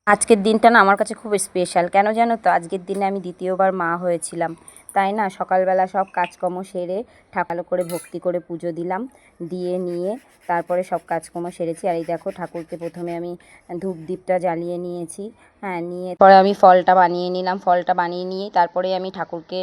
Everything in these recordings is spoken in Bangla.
আজকের দিনটা না আমার কাছে খুব স্পেশাল। কেন জানো তো? আজকের দিনে আমি দ্বিতীয়বার মা হয়েছিলাম। তাই না সকালবেলা সব কাজকর্ম সেরে ভালো করে ভক্তি করে পুজো দিলাম। দিয়ে নিয়ে তারপরে সব কাজকর্ম সেরেছি। আর এই দেখো ঠাকুরকে প্রথমে আমি ধূপ দীপটা জ্বালিয়ে নিয়েছি। হ্যাঁ, নিয়ে পরে আমি ফলটা বানিয়ে নিলাম। ফলটা বানিয়ে নিয়ে তারপরে আমি ঠাকুরকে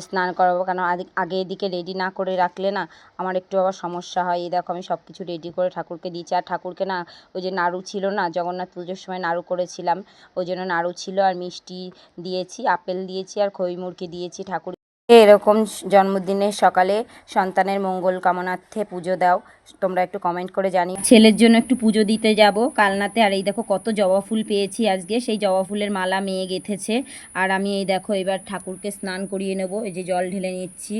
স্নান করাবো। কারণ আগে এদিকে রেডি না করে রাখলে না আমার একটু আবার সমস্যা হয়। এই দেখো আমি সব কিছু রেডি করে ঠাকুরকে দিয়েছি। আর ঠাকুরকে না ওই যে নাড়ু ছিল না, জগন্নাথ পুজোর সময় নাড়ু করেছিলাম, ওই জন্য নাড়ু ছিল আর মিষ্টি দিয়েছি, আপেল দিয়েছি আর খই মুরকি দিয়েছি। ঠাকুর এরকম জন্মদিনের সকালে সন্তানের মঙ্গল কামনার্থে পুজো দাও। তোমরা একটু কমেন্ট করে জানিও। ছেলের জন্য একটু পুজো দিতে যাব কালনাতে। আর এই দেখো কত জবা ফুল পেয়েছি আজকে, সেই জবা ফুলের মালা মেয়ে গেঁথেছে। আর আমি এই দেখো এবার ঠাকুরকে স্নান করিয়ে নেব। এই যে জল ঢেলে নিচ্ছি,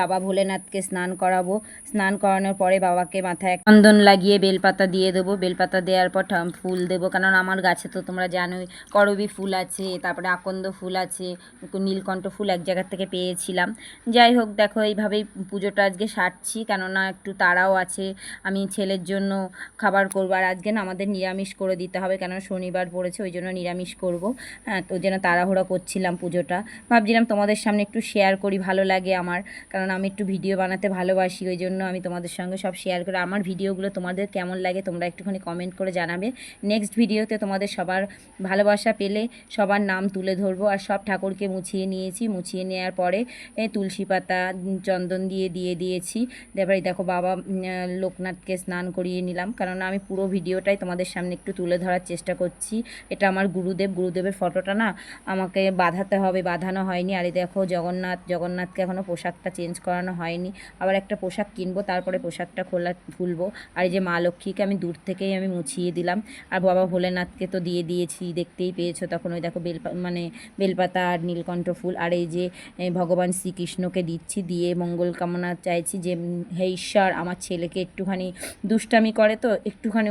বাবা ভোলেনাথকে স্নান করাবো। স্নান করানোর পরে বাবাকে মাথায় চন্দন লাগিয়ে বেলপাতা দিয়ে দেবো। বেলপাতা দেওয়ার পর ফুল দেবো, কারণ আমার গাছে তো তোমরা জানোই করবী ফুল আছে, তারপরে আকন্দ ফুল আছে, নীলকণ্ঠ ফুল এক জায়গার থেকে পেয়েছিলাম। যাই হোক দেখো এইভাবেই পুজোটা আজকে সারছি, কেননা একটু তাড়াও আছে। আমি ছেলের জন্য খাবার করবো। আর আজকে না আমাদের নিরামিষ করে দিতে হবে, কেন শনিবার পড়েছে, ওই জন্য নিরামিষ করবো। হ্যাঁ, তো ওই জন্য তাড়াহুড়ো করছিলাম পুজোটা। ভাবছিলাম তোমাদের সামনে একটু শেয়ার করি, ভালো লাগে আমার, কারণ আমি একটু ভিডিও বানাতে ভালোবাসি, ওই জন্য আমি তোমাদের সঙ্গে সব শেয়ার করি। আমার ভিডিওগুলো তোমাদের কেমন লাগে তোমরা একটুখানি কমেন্ট করে জানাবে। নেক্সট ভিডিওতে তোমাদের সবার ভালোবাসা পেলে সবার নাম তুলে ধরবো। আর সব ঠাকুরকে মুছিয়ে নিয়েছি। মুছিয়ে নেওয়ার পরে তুলসী পাতা চন্দন দিয়ে দিয়েছি। তারপরে দেখো বাবা লোকনাথকে স্নান করিয়ে নিলাম, কারণ আমি পুরো ভিডিওটাই তোমাদের সামনে একটু তুলে ধরার চেষ্টা করছি। এটা আমার গুরুদেবের ফটোটা না আমাকে বাঁধাতে হবে, বাঁধানো হয়নি। আর এই দেখো জগন্নাথকে এখনও পোশাকটা চেঞ্জ করানো হয়নি। আবার একটা পোশাক কিনবো, তারপরে পোশাকটা খুলবো। আর এই যে মা লক্ষ্মীকে আমি দূর থেকেই আমি মুছিয়ে দিলাম। আর বাবা ভোলেনাথকে তো দিয়েছি, দেখতেই পেয়েছো তখন। ওই দেখো বেলপাতা আর নীলকণ্ঠ ফুল। আর এই যে ভগবান শ্রীকৃষ্ণকে দিচ্ছি, দিয়ে মঙ্গল কামনা চাইছি যে হে ঈশ্বর আমার ছেলেকে একটুখানি দুষ্টামি করে, তো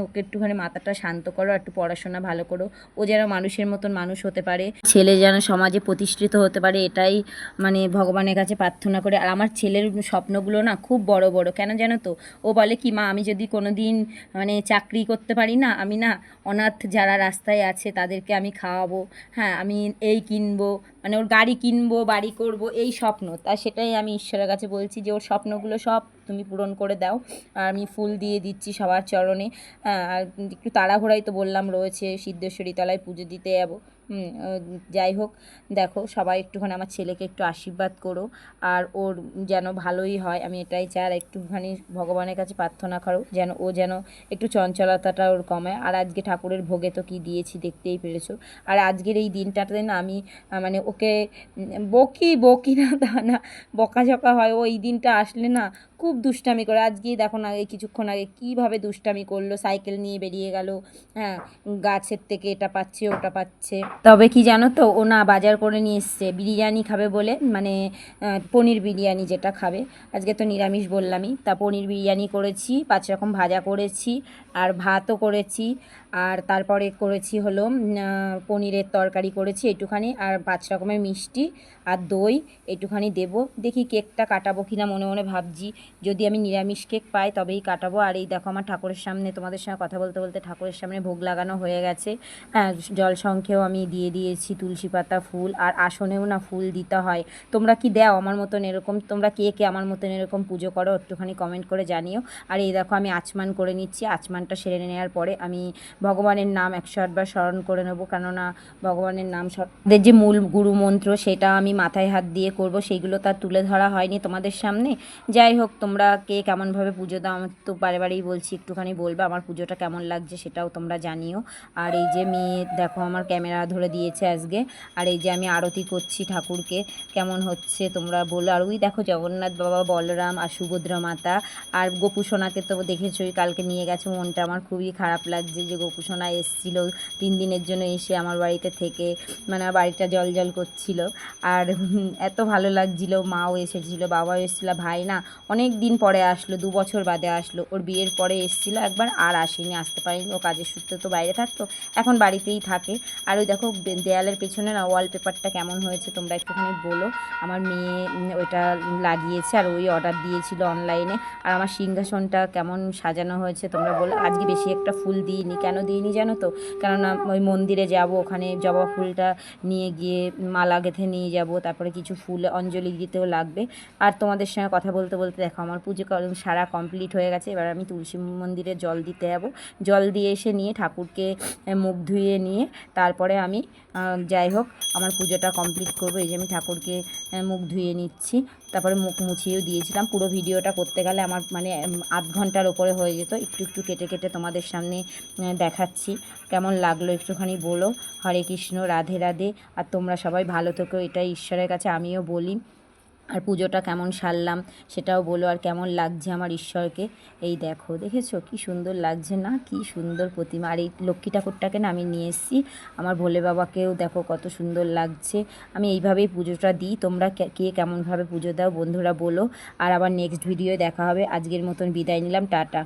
ওকে একটুখানি মাথাটা শান্ত করো, একটু পড়াশোনা ভালো করো, ও যেন মানুষের মতন মানুষ হতে পারে, ছেলে যেন সমাজে প্রতিষ্ঠিত হতে পারে, এটাই মানে ভগবানের কাছে প্রার্থনা করে। আর আমার ছেলের স্বপ্নগুলো না খুব বড় বড়, কেন জানো তো? ও বলে কি, মা আমি যদি কোনো দিন মানে চাকরি করতে পারি না, আমি না অনাথ যারা রাস্তায় আছে তাদেরকে আমি খাওয়াবো। হ্যাঁ, আমি এই কিনবো, মানে ওর গাড়ি কিনবো, বাড়ি করব, এই স্বপ্ন। তা সেটাই আমি ঈশ্বরের কাছে বলছি যে ওর স্বপ্নগুলো সব তুমি পূরণ করে দাও। আর আমি ফুল দিয়ে দিচ্ছি সবার চরণে। আর একটু তাড়াহুড়াই তো বললাম রয়েছে, সিদ্ধেশ্বরী তলায় পুজো দিতে যাবো। যাই হোক দেখো সবাই একটুখানি আমার ছেলেকে একটু আশীর্বাদ করো, আর ওর যেন ভালোই হয়, আমি এটাই চাই। আর একটুখানি ভগবানের কাছে প্রার্থনা করো যেন ও যেন একটু চঞ্চলতাটা ওর কমায়। আর আজকে ঠাকুরের ভোগে তো কী দিয়েছি দেখতেই পেরেছো। আর আজকের এই দিনটাতে না আমি মানে ওকে বকি না, তা না, বকাঝকা হয়। ও এই দিনটা আসলে না খুব দুষ্টামি করে। আজকেই দেখো না, এই কিছুক্ষণ আগে কীভাবে দুষ্টামি করলো, সাইকেল নিয়ে বেরিয়ে গেল। হ্যাঁ, গাছের থেকে এটা পাচ্ছে ওটা পাচ্ছে। তবে কি জানো তো, ও না বাজার করে নিয়ে এসছে বিরিয়ানি খাবে বলে, মানে পনির বিরিয়ানি যেটা খাবে। আজকে তো নিরামিষ বললামই, তা পনির বিরিয়ানি করেছি, 5 রকম ভাজা করেছি, আর ভাতও করেছি, আর তারপরে করেছি হলো পনিরের তরকারি করেছি একটুখানি, আর 5 রকমের মিষ্টি আর দই একটুখানি দেবো। দেখি কেকটা কাটাবো কিনা, মনে মনে ভাবছি যদি আমি নিরামিষ কেক পাই তবেই কাটাবো। আর এই দেখো আমার ঠাকুরের সামনে, তোমাদের সঙ্গে কথা বলতে বলতে ঠাকুরের সামনে ভোগ লাগানো হয়ে গেছে। হ্যাঁ, জল সংখ্যেও আমি দিয়ে দিয়েছি তুলসী পাতা, ফুল, আর আসনেও না ফুল দিতে হয়। তোমরা কি দাও আমার মতন এরকম? তোমরা কে কে আমার মতন এরকম পুজো করো একটুখানি কমেন্ট করে জানিও। আর এই দেখো আমি আচমান করে নিচ্ছি। আচমানটা সেরে নেওয়ার পরে আমি ভগবানের নাম 108 বার স্মরণ করে নেবো, কেননা ভগবানের নাম স্মরণের যে মূল গুরু মন্ত্র সেটা আমি মাথায় হাত দিয়ে করব, সেইগুলো তার তুলে ধরা হয়নি তোমাদের সামনে। যাই হোক তোমরা কে কেমনভাবে পুজো দাও, আমি তো বারেবারেই বলছি, একটুখানি বলবে আমার পুজোটা কেমন লাগছে সেটাও তোমরা জানিও। আর এই যে মেয়ে দেখো আমার ক্যামেরা ধরে দিয়েছে আজকে। আর এই যে আমি আরতি করছি ঠাকুরকে, কেমন হচ্ছে তোমরা বলো। আর ওই দেখো জগন্নাথ বাবা, বলরাম আর সুভদ্রা মাতা। আর গোপুসোনাকে তো দেখেছোই, কালকে নিয়ে গেছে, মনটা আমার খুবই খারাপ লাগছে যে গোপুসোনা এসেছিল 3 দিনের জন্য, এসে আমার বাড়িতে থেকে মানে বাড়িটা জল করছিল। আর এত ভালো লাগছিল, মাও এসেছিলো, বাবাও এসেছিলো, ভাই না অনেক দিন পরে আসলো, 2 বছর বাদে আসলো, ওর বিয়ের পরে এসেছিলো একবার, আর আসেনি, আসতে পারেনি, ও কাজের সূত্রে তো বাইরে থাকতো, এখন বাড়িতেই থাকে। আর ওই দেখো দেয়ালের পেছনে না ওয়ালপেপারটা কেমন হয়েছে তোমরা একটুখানি বলো। আমার মেয়ে ওইটা লাগিয়েছে, আর ওই অর্ডার দিয়েছিল অনলাইনে। আর আমার সিংহাসনটা কেমন সাজানো হয়েছে তোমরা বলো। আজকে বেশি একটা ফুল দিইনি, কেন দিইনি জানো তো, কেননা ওই মন্দিরে যাব, ওখানে জবা ফুলটা নিয়ে গিয়ে মালা গেঁথে নিয়ে যাব, তারপরে কিছু ফুল অঞ্জলি দিতেও লাগবে। আর তোমাদের সঙ্গে কথা বলতে বলতে দেখো আমার পুজো সারা কমপ্লিট হয়ে গেছে। এবার আমি তুলসী মন্দিরে জল দিতে যাব। জল দিয়ে এসে নিয়ে ঠাকুরকে মুখ ধুয়ে নিয়ে তারপরে আমি যাই হোক আমার পুজোটা কমপ্লিট করবো। এই যে আমি ঠাকুরকে মুখ ধুয়ে নিচ্ছি, তারপরে মুখ মুছিয়েও দিয়েছিলাম। পুরো ভিডিওটা করতে গেলে আমার মানে আধ ঘন্টার ওপরে হয়ে যেত। একটু একটু কেটে কেটে তোমাদের সামনে দেখাচ্ছি। কেমন লাগলো একটুখানি বলো। হরে কৃষ্ণ, রাধে রাধে। আর তোমরা সবাই ভালো থেকো, এটাই ঈশ্বরের কাছে আমিও বলি। আর পুজোটা কেমন সারলাম সেটাও বলো, আর কেমন লাগছে আমার ঈশ্বরকে। এই দেখো, দেখেছো কি সুন্দর লাগছে না? কি সুন্দর প্রতিমা। আর এই লক্ষ্মী ঠাকুরটাকে না আমি নিয়ে এসেছি, আমার ভোলে বাবাকেও দেখো কত সুন্দর লাগছে। আমি এইভাবেই পুজোটা দিই। তোমরা কে কেমনভাবে পুজো দাও বন্ধুরা বলো। আর আবার নেক্সট ভিডিও দেখা হবে। আজকের মতন বিদায় নিলাম, টাটা।